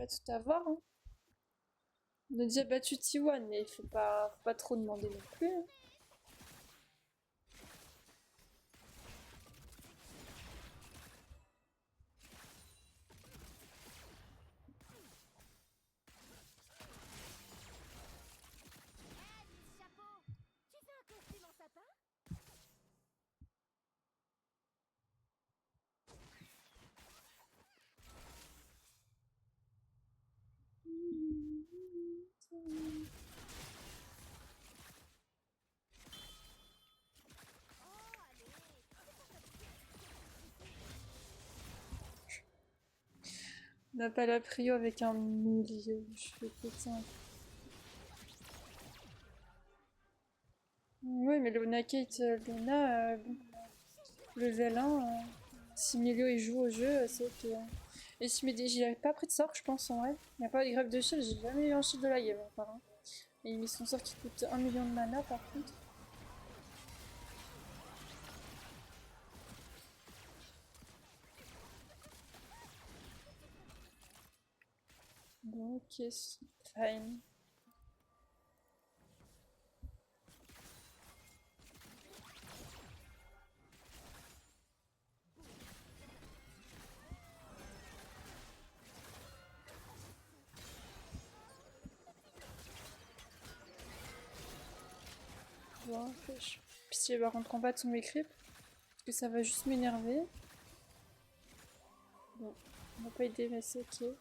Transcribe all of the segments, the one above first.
Pas tout avoir, hein. On a déjà battu T1, mais faut pas trop demander non plus, hein. On n'a pas la prio avec un milieu. Je fais putain. Oui, mais Luna Kate, Luna, bon, level 1, si milieu il joue au jeu, c'est ok, hein. Et si mais j'ai pas pris de sort, je pense, en vrai. Il n'y a pas de grève de shield, j'ai jamais eu un shield de la game, encore, hein. Et il met son sort qui coûte 1 million de mana, par contre. Bon, ok, fine. Bon, si elle va rentrer en bas de son écrip, parce que ça va juste m'énerver. Bon, on va pas aider, mais c'est ok.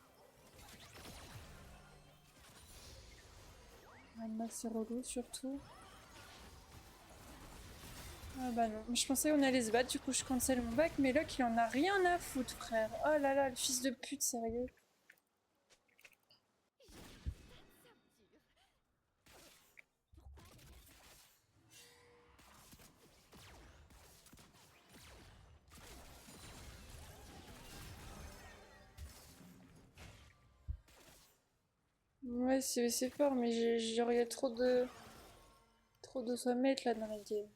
Anna, c'est relou, surtout. Ah bah non, je pensais qu'on allait se battre, du coup je cancel mon bac, mais Locke il en a rien à foutre, frère. Oh là là, le fils de pute, sérieux. Ouais, c'est fort, mais genre, il y a trop de sommettes là dans la game.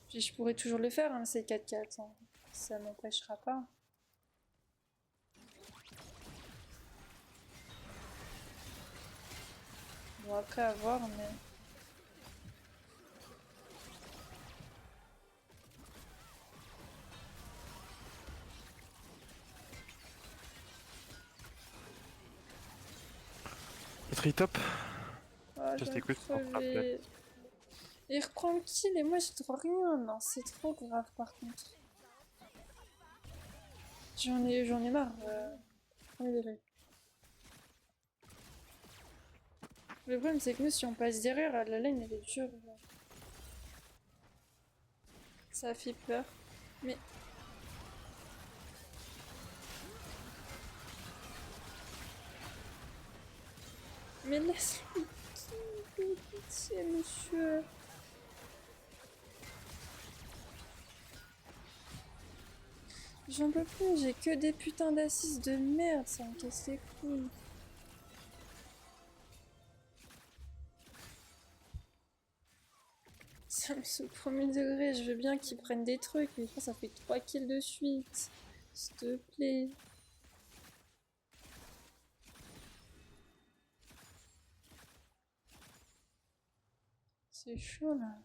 Puis je pourrais toujours le faire, hein, c'est 4-4, hein. Ça m'empêchera pas. Bon, après à voir, mais. Batterie top. Ah, je Just viens de écoute. crever. Il reprend le kill et moi je trouve rien. Non, c'est trop grave par contre. J'en ai marre. Oui, oui. Le problème c'est que nous, si on passe derrière, la lane elle est dure. Ça fait peur. Mais. Mais laisse-le. Pitié, monsieur. J'en peux plus, j'ai que des putains d'assises de merde, ça me casse les couilles. Ça me saoule au premier degré, je veux bien qu'ils prennent des trucs, mais ça fait 3 kills de suite. S'il te plaît. C'est chaud là.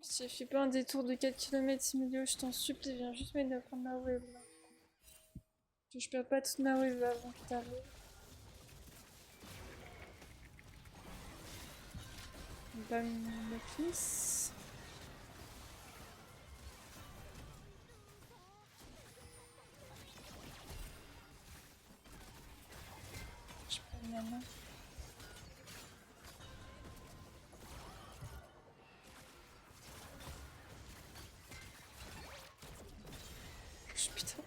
Si je fais pas un détour de 4 km, milieu, je t'en supplie, viens juste m'aider à prendre ma wave là. Que je perds pas toute ma wave avant que t'arrives. Bam, le fils. Je prends une main. Putain.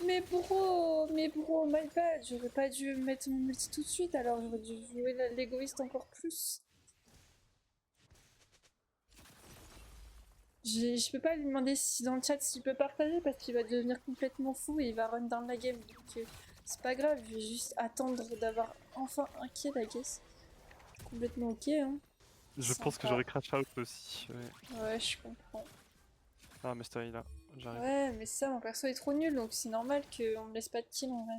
Mais bro, my bad. J'aurais pas dû mettre mon multi tout de suite, alors j'aurais dû jouer l'égoïste encore plus. Je peux pas lui demander si dans le chat s'il peut partager parce qu'il va devenir complètement fou et il va run down la game. Donc c'est pas grave, je vais juste attendre d'avoir enfin un kill, I guess. complètement ok, hein. Je pense que Sympa. j'aurais crash out aussi. Ouais. Ouais, je comprends. Ah, mais c'est là, j'arrive. Ouais, mais ça, mon perso est trop nul, donc c'est normal qu'on me laisse pas de kill en vrai.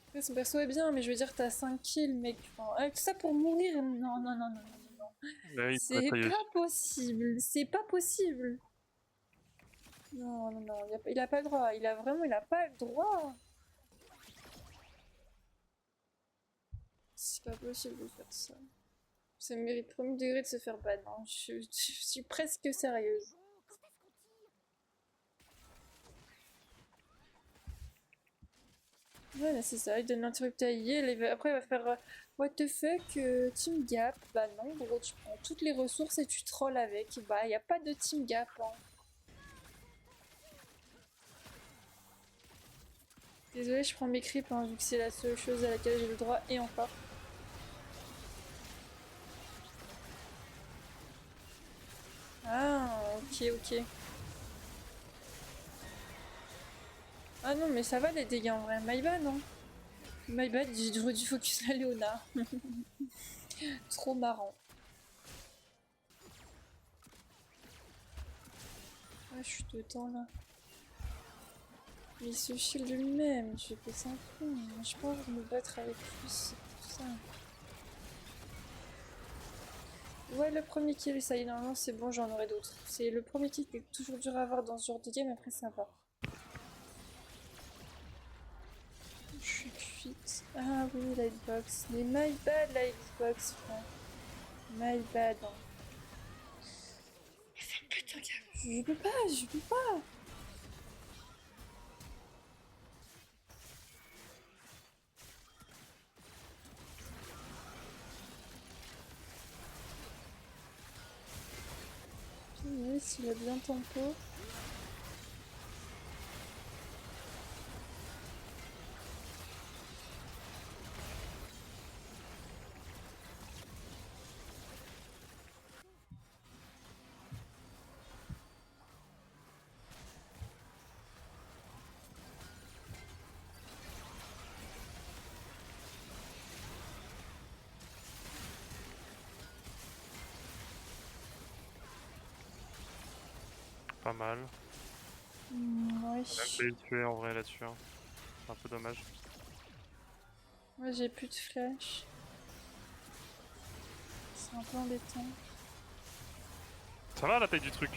Après, son perso est bien, mais je veux dire, t'as 5 kills, mec. Enfin, avec ça pour mourir, non, non, non, non, non, non, non. Ouais, il pourrait C'est pas y aller. pas possible, c'est pas possible. Non, non, non, il a pas le droit. Il a pas le droit. C'est pas possible de faire ça. Ça mérite premier degré de se faire ban. Hein. Je suis presque sérieuse. Voilà, c'est ça. Il donne l'interrupteur à Yale. Après, il va faire What the fuck, Team Gap. Bah non, gros, tu prends toutes les ressources et tu trolls avec. Bah, y a pas de Team Gap. Hein. Désolée, je prends mes creeps, hein, vu que c'est la seule chose à laquelle j'ai le droit, et encore. Ah, ok, ok. Ah non, mais ça va les dégâts en vrai. My bad, non? My bad, j'ai dû focus la Léona. Trop marrant. Ah, je suis dedans là. Mais il se shield lui-même, je fais ça un peu. J'ai pas envie de me battre avec lui, c'est pour ça. Ouais, le premier kill, ça y est, normalement c'est bon, j'en aurai d'autres. C'est le premier kill qui est toujours dur à avoir dans ce genre de game, après ça va. Je suis cuite. Ah oui, la hitbox. Mais my bad, la hitbox, frère. My bad. Hein. Putain, je peux pas, je peux pas. Oui, s'il a bien tempo. Pas mal. Ouais. On a même pas eu le tuer en vrai là-dessus. Hein. C'est un peu dommage. Moi j'ai plus de flash. C'est un peu embêtant. Ça va la taille du truc?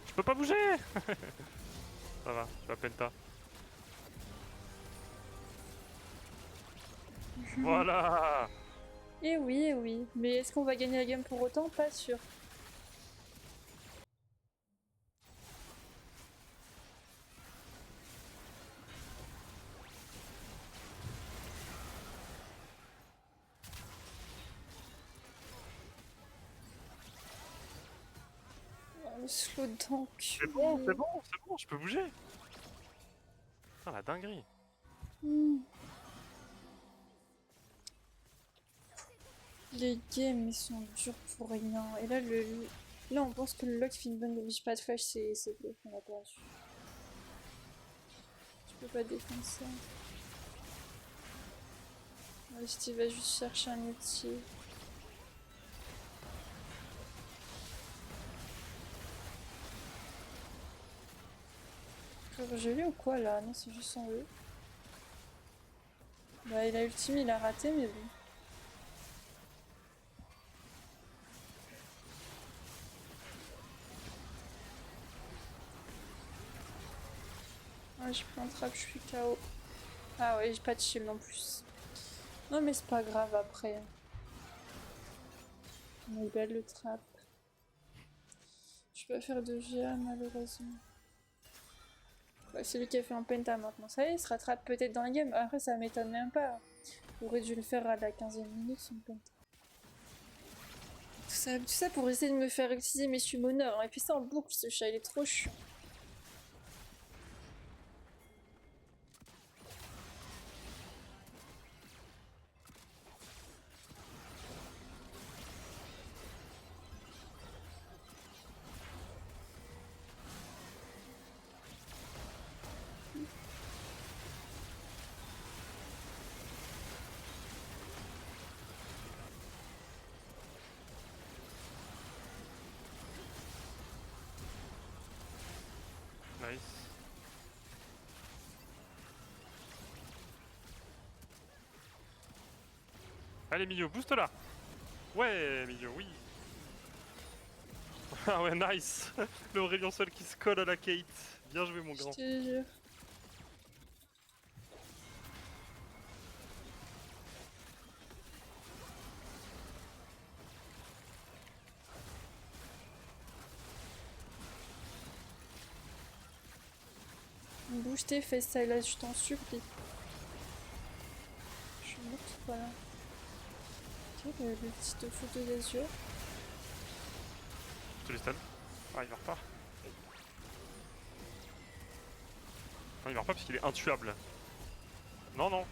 Je peux pas bouger. Ça va, je vais penta. Voilà. Eh oui. Mais est-ce qu'on va gagner la game pour autant? Pas sûr. Oh, le slow tank. C'est bon, c'est bon, c'est bon, je peux bouger. Ah la dinguerie. Les games ils sont durs pour rien. Et là, là on pense que le lock fait une bonne j'ai pas de flash, c'est bluff, on a perdu. Je peux pas défendre ça. Steve va juste chercher un outil. Encore gelé ou quoi là? Non, c'est juste en E. Bah, il a ultime, il a raté, mais bon. Ah, j'ai pris un trap, je suis KO. Ah ouais, j'ai pas de shield en plus. Non, mais c'est pas grave après. On est belle le trap. Je peux pas faire de GA malheureusement. Ouais, c'est lui qui a fait un penta maintenant. Ça y est, il se rattrape peut-être dans la game. Après, ça m'étonne même pas. J'aurais dû le faire à la 15e minute, son penta. Tout ça pour essayer de me faire utiliser mes summoners. Et puis ça en boucle, ce chat, il est trop chiant. nice. Allez Milio, booste là. Ouais Milio, oui. Ah ouais, nice. Le Aurélien seul qui se colle à la Kate. Bien joué mon Je grand. te jure. Bouge tes fesses, ça là, je t'en supplie. Je suis morte, voilà. Ok, le petit tofu de l'azur. Tu les stun. Ah, il meurt pas. Non, il meurt pas parce qu'il est intuable. Non, non.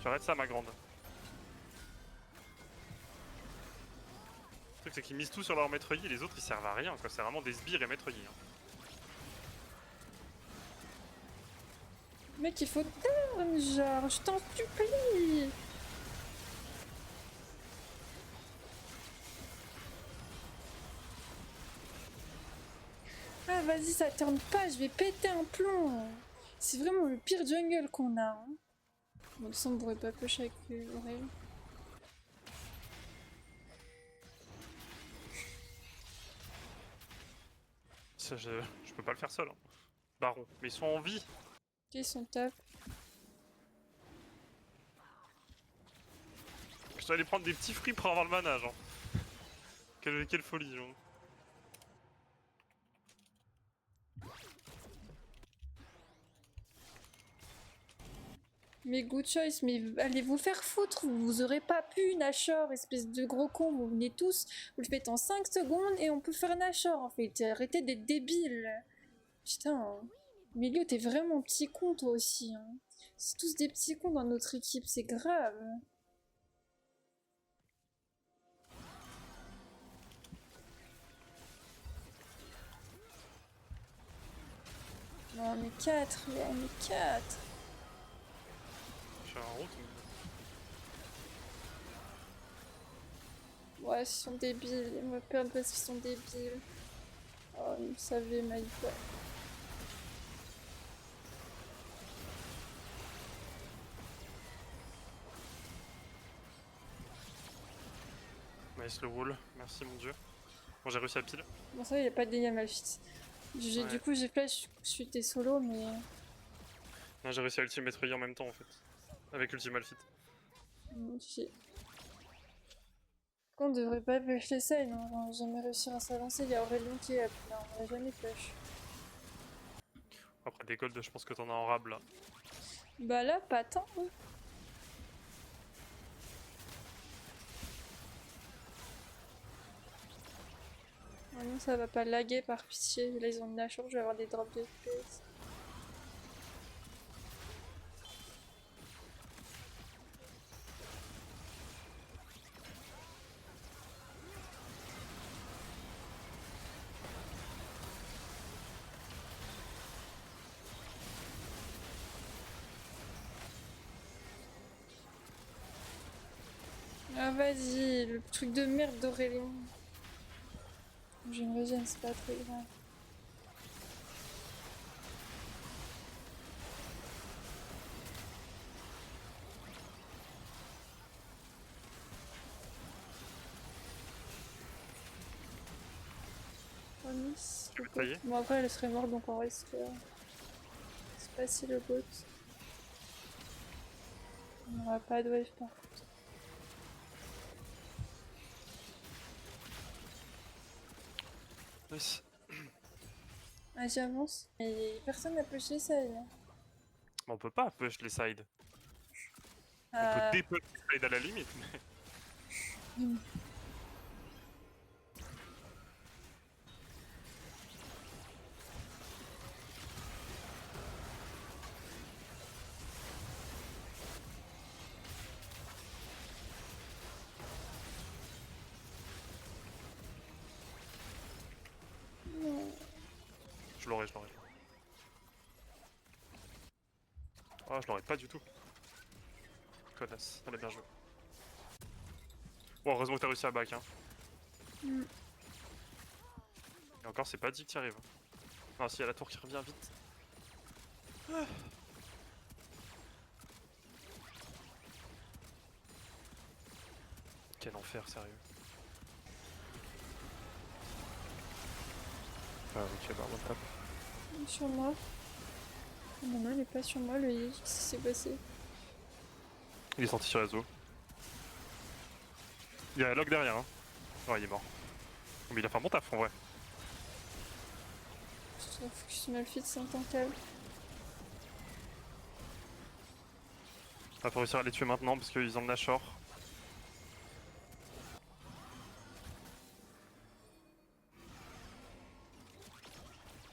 Tu arrêtes ça, ma grande. Le truc, c'est qu'ils misent tout sur leur maître Yi et les autres ils servent à rien, quoi. C'est vraiment des sbires et maître Yi. Hein. Mec, il faut terme, genre, je t'en supplie. Ah, vas-y, ça tourne pas, je vais péter un plomb. C'est vraiment le pire jungle qu'on a. Hein. Bon, ça, on pourrait pas push avec l'oreille. Ça, je peux pas le faire seul. Hein. Baron. Mais ils sont en vie. Ok, ils sont top. Je dois aller prendre des petits fruits pour avoir le mana, genre. Quelle folie, genre. Mais good choice, mais allez vous faire foutre, vous aurez pas pu Nashor, espèce de gros con, vous venez tous, vous le faites en 5 secondes et on peut faire Nashor en fait, arrêtez d'être débile. Putain, Milio t'es vraiment petit con toi aussi. Hein. C'est tous des petits cons dans notre équipe, c'est grave. Non, on est 4, on est 4. Je suis en route. Ouais, ils sont débiles, ils me perdent parce qu'ils sont débiles. Oh, vous savez, my god. Nice le wall. Merci mon dieu. Bon, j'ai réussi à pile. Bon, ça, il n'y a pas de dégâts Malphite. Ouais. Du coup, j'ai flash, je suis tes solo, mais. Non, j'ai réussi à ulti maître Yi en même temps en fait. Avec ulti Malphite. Shit. On devrait pas flash les scènes, on va jamais réussir à s'avancer. Il y a Aurélien qui est là, on va jamais flash. Après des golds, je pense que t'en as en rab là. Bah là, pas tant. Hein. Oh non, ça va pas laguer par pitié. Là, ils ont une Nashor, je vais avoir des drops de FPS. Ah vas-y, le truc de merde d'Aurélien. J'ai une régène, c'est pas très grave. Oh Nice, le Ça y est. bot. Bon après elle serait morte donc on risque. C'est pas si le bot. On aura pas de wave par contre. Nice. Ah j'avance. Et personne n'a pushé ça. Hein. On peut pas push les sides. On peut Ah, dépush les sides à la limite. Mais... non. Je l'aurais. Oh, je l'aurais pas du tout. Connasse, elle a bien joué. Bon, heureusement que t'as réussi à back. Hein. Et encore, c'est pas dit que t'y arrives. Non, si, y a la tour qui revient vite. Quel enfer, sérieux. Ah ok, bah on tape. Sur moi. Non, il est pas sur moi, le I. Qu'est-ce qui s'est passé? Il est sorti sur les eaux. Il y a Locke derrière, hein. Oh, il est mort. Mais il a fait un bon taf en vrai. Sauf que ce Malphite, c'est un tankable. Ah, faut réussir à les tuer maintenant parce qu'ils ont de la shore.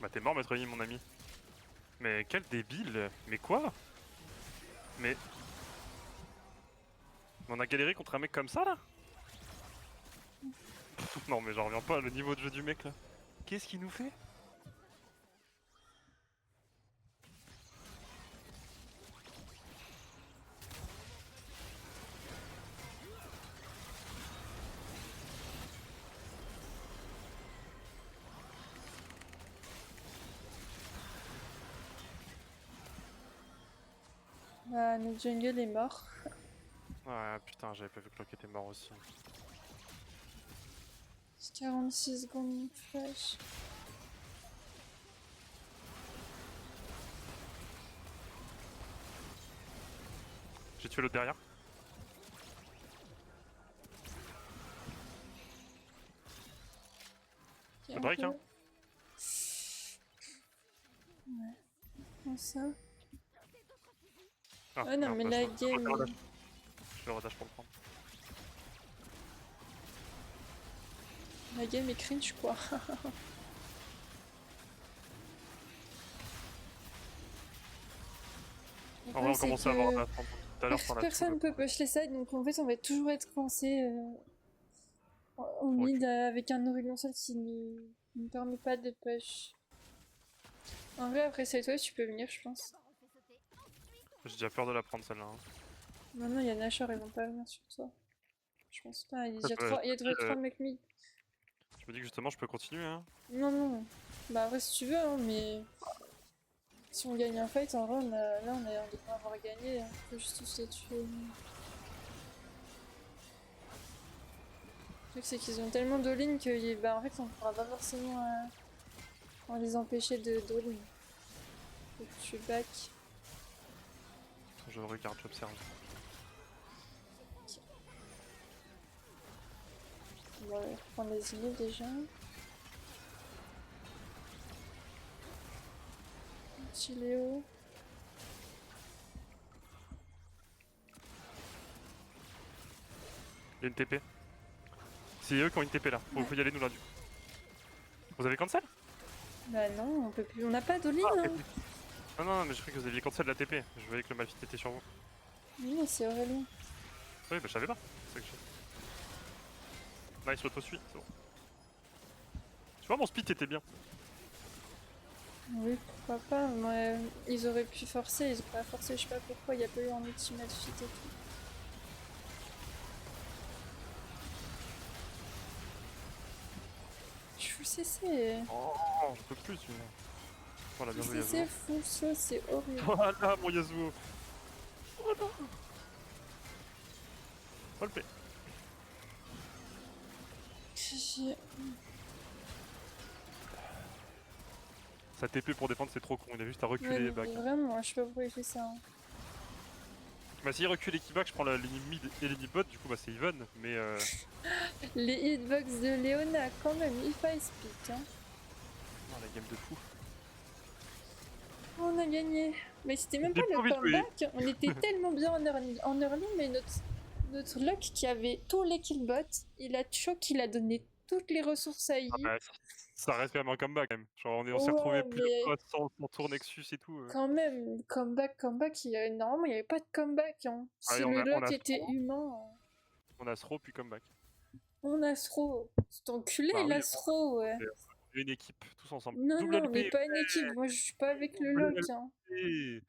Bah t'es mort maître Yi mon ami. Mais quel débile. Mais quoi? Mais on a galéré contre un mec comme ça là? Non mais j'en reviens pas à le niveau de jeu du mec là. Qu'est-ce qu'il nous fait? Bah, notre jungle est mort. Ouais putain j'avais pas vu que Locke était mort aussi. 46 secondes, mon flash. J'ai tué l'autre derrière. Ok, Le break hein. Ouais. Comment ça? Ah, Ouais, non, merde, mais bah, la je game. fais le rodage pour le prendre. La game est cringe, quoi. En vrai on commence à avoir de la prendre tout à l'heure sans la Personne ne peut push les sides, donc en fait on va toujours être coincé au mid avec un Orion seul qui ne permet pas de push. En vrai, après cette wave, tu peux venir, je pense. J'ai déjà peur de la prendre celle-là. Hein. Non, il y a Nashor, ils vont pas venir sur toi. Je pense pas, il y a déjà je 3 mecs mid. me dis que justement je peux continuer hein. Non. Bah, après, si tu veux, hein, mais. Si on gagne un fight, en vrai, on devrait avoir gagné. Hein. Faut juste tous les tuer. Le truc, c'est qu'ils ont tellement d'all-in que, bah, en fait, on pourra pas forcément les empêcher de d'all-in. Faut que tu back. Je regarde, j'observe. On va reprendre les îlots déjà. Petit Léo. Il y a une TP. C'est eux qui ont une TP là. Faut y aller nous là du coup. Vous avez cancel? Bah non, on peut plus. On n'a pas d'all-in. Hein. Non, mais je croyais que vous aviez cancel la TP. Je voyais que le Malphite était sur vous. Non, c'est Aurélien. Oui, bah je savais pas. C'est ça que je... Nice, l'auto-suit, c'est bon. Tu vois, mon speed était bien. Oui, pourquoi pas. Moi, ils auraient pu forcer, ils ont pas forcé, je sais pas pourquoi, il y a pas eu un ultimate fit et tout. Je suis full CC. Oh, je peux plus, celui-là. Voilà, bien joué, CC Yasuo. full sauce, c'est horrible. Voilà, mon Yasuo. Voilà. Pas le play. Sa TP pour défendre, c'est trop con. Il a juste à reculer Ouais, back. vraiment, je sais pas pourquoi il fait ça. Hein. Bah, s'il recule et qu'il back, je prends la ligne mid et ligne bot. Du coup, bah, c'est even. Mais Les hitbox de Léona, quand même, il faille speak. Hein. oh, la game de fou. On a gagné. Mais c'était même J'ai pas pas le envie de jouer. comeback. On était tellement bien en early, mais notre Luck qui avait tous les killbots, il a choc, il a donné toutes les ressources à Ah Yi. bah, ça reste quand même un comeback quand même. Genre, on s'est retrouvé Ouais, plus de mais fois sans tour Nexus et tout. quand même, comeback, normalement il n'y avait pas de comeback. Hein. Allez, Si le on Luck a était throw, humain, on a throw puis comeback. on Astro. C'est enculé Bah oui, l'Astro, ouais. on est une équipe, tous ensemble. Non, Double on n'est LP, pas une équipe, moi je suis pas avec le double Luck. Hein. LP.